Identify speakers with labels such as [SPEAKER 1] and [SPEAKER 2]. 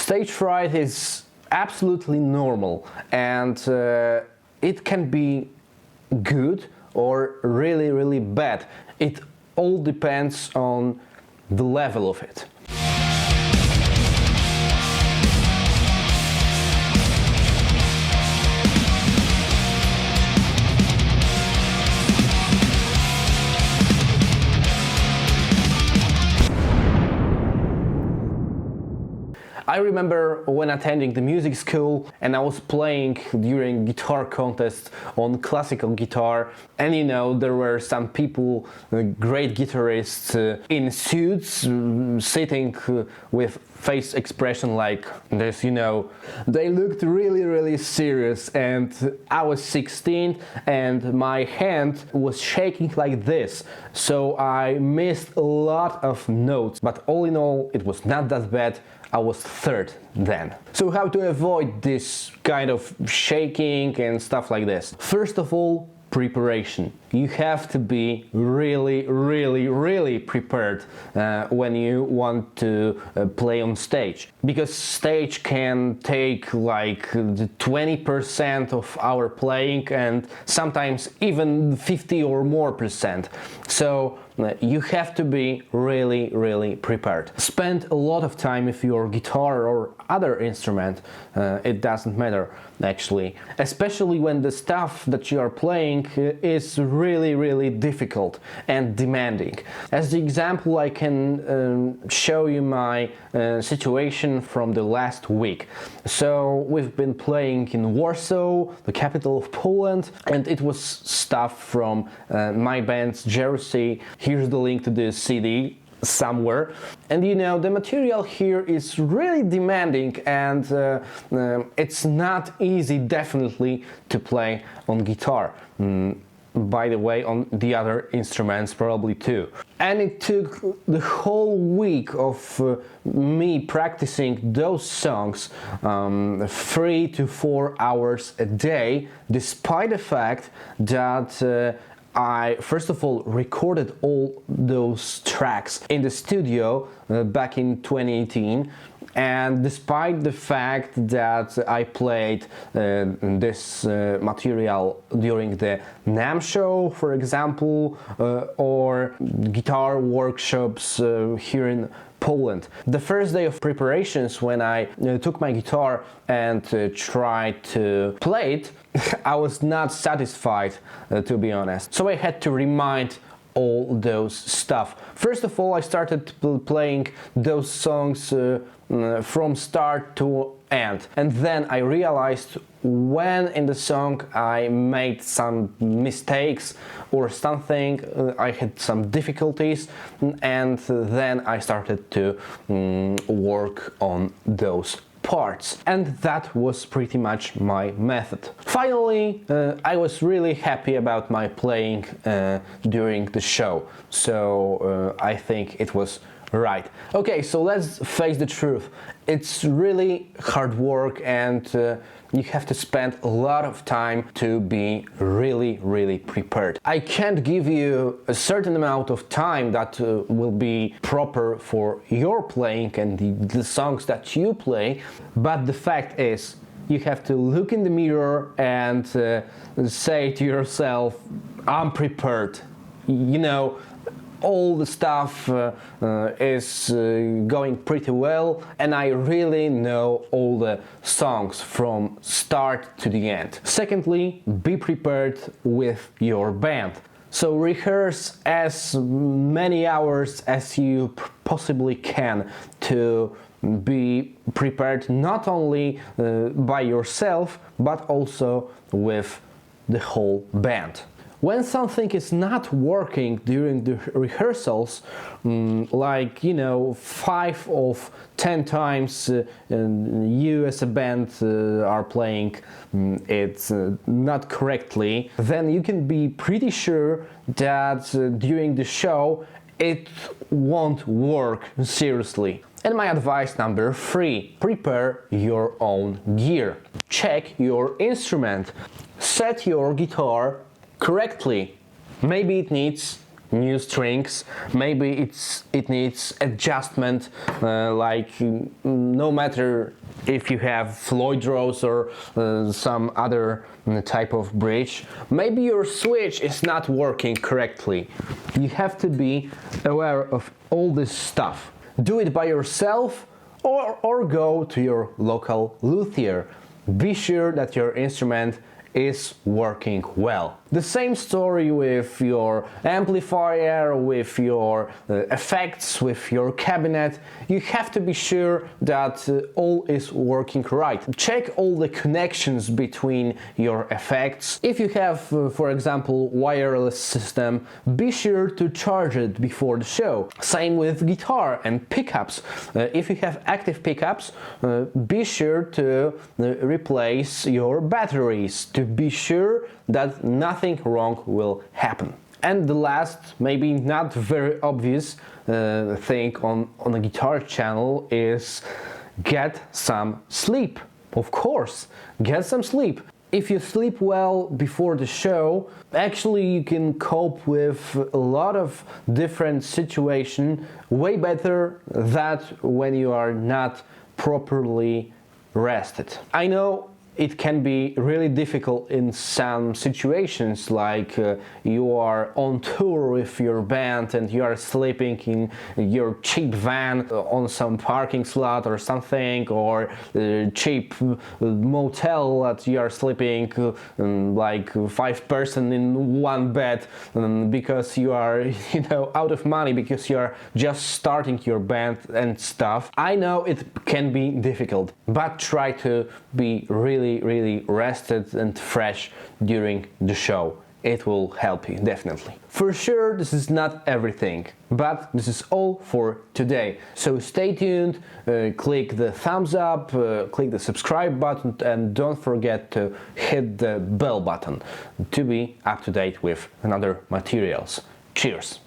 [SPEAKER 1] Stage fright is absolutely normal, and it can be good or really bad. It all depends on the level of it. I remember when attending the music school and I was playing during guitar contest on classical guitar, and you know, there were some people, great guitarists in suits, sitting with face expression like this, you know. They looked really serious, and I was 16 and my hand was shaking like this, so I missed a lot of notes, but all in all it was not that bad. I was third then. So how to avoid this kind of shaking and stuff like this? First of all, preparation. You have to be really prepared when you want to play on stage, because stage can take like 20% of our playing and sometimes even 50 or more percent. So you have to be really prepared. Spend a lot of time with your guitar or other instrument, it doesn't matter actually, especially when the stuff that you are playing is really difficult and demanding. As the example, I can show you my situation from the last week. So we've been playing in Warsaw, the capital of Poland, and it was stuff from my band's Jersey. Here's the link to the CD somewhere, and you know, the material here is really demanding, and it's not easy definitely to play on guitar. By the way, on the other instruments probably too. And it took the whole week of me practicing those songs 3 to 4 hours a day, despite the fact that I first of all recorded all those tracks in the studio back in 2018, and despite the fact that I played this material during the NAMM show, for example, or guitar workshops here in Poland. The first day of preparations, when I took my guitar and tried to play it, I was not satisfied, to be honest. So I had to remind all those stuff. First of all, I started playing those songs from start to end, and then I realized when in the song I made some mistakes or something, I had some difficulties, and then I started to work on those parts, and that was pretty much my method. Finally, I was really happy about my playing during the show, so I think it was right. Okay, so let's face the truth. It's really hard work, and you have to spend a lot of time to be really prepared. I can't give you a certain amount of time that will be proper for your playing and the songs that you play, but the fact is, you have to look in the mirror and say to yourself, I'm prepared. You know, all the stuff is going pretty well, and I really know all the songs from start to the end. Secondly, be prepared with your band. So rehearse as many hours as you possibly can to be prepared not only by yourself, but also with the whole band. When something is not working during the rehearsals, like, you know, 5 of 10 times you as a band are playing it not correctly, then you can be pretty sure that during the show it won't work seriously. And my advice number 3, prepare your own gear. Check your instrument. Set your guitar correctly. Maybe it needs new strings. Maybe it needs adjustment, like no matter if you have Floyd Rose or some other type of bridge. Maybe your switch is not working correctly. You have to be aware of all this stuff. Do it by yourself or go to your local luthier. Be sure that your instrument is working well. The same story with your amplifier, with your effects, with your cabinet. You have to be sure that all is working right. Check all the connections between your effects. If you have, for example, wireless system, be sure to charge it before the show. Same with guitar and pickups. If you have active pickups, be sure to replace your batteries to be sure that nothing wrong will happen. And the last, maybe not very obvious thing on a guitar channel is get some sleep. Of course, get some sleep. If you sleep well before the show, actually you can cope with a lot of different situations way better than when you are not properly rested. I know it can be really difficult in some situations, like you are on tour with your band and you are sleeping in your cheap van on some parking slot or something, or cheap motel that you are sleeping like 5 person in one bed because you are, out of money because you are just starting your band and stuff. I know it can be difficult, but try to be really rested and fresh during the show. It will help you, definitely. For sure, this is not everything, but this is all for today. So stay tuned, click the thumbs up, click the subscribe button, and don't forget to hit the bell button to be up to date with another materials. Cheers!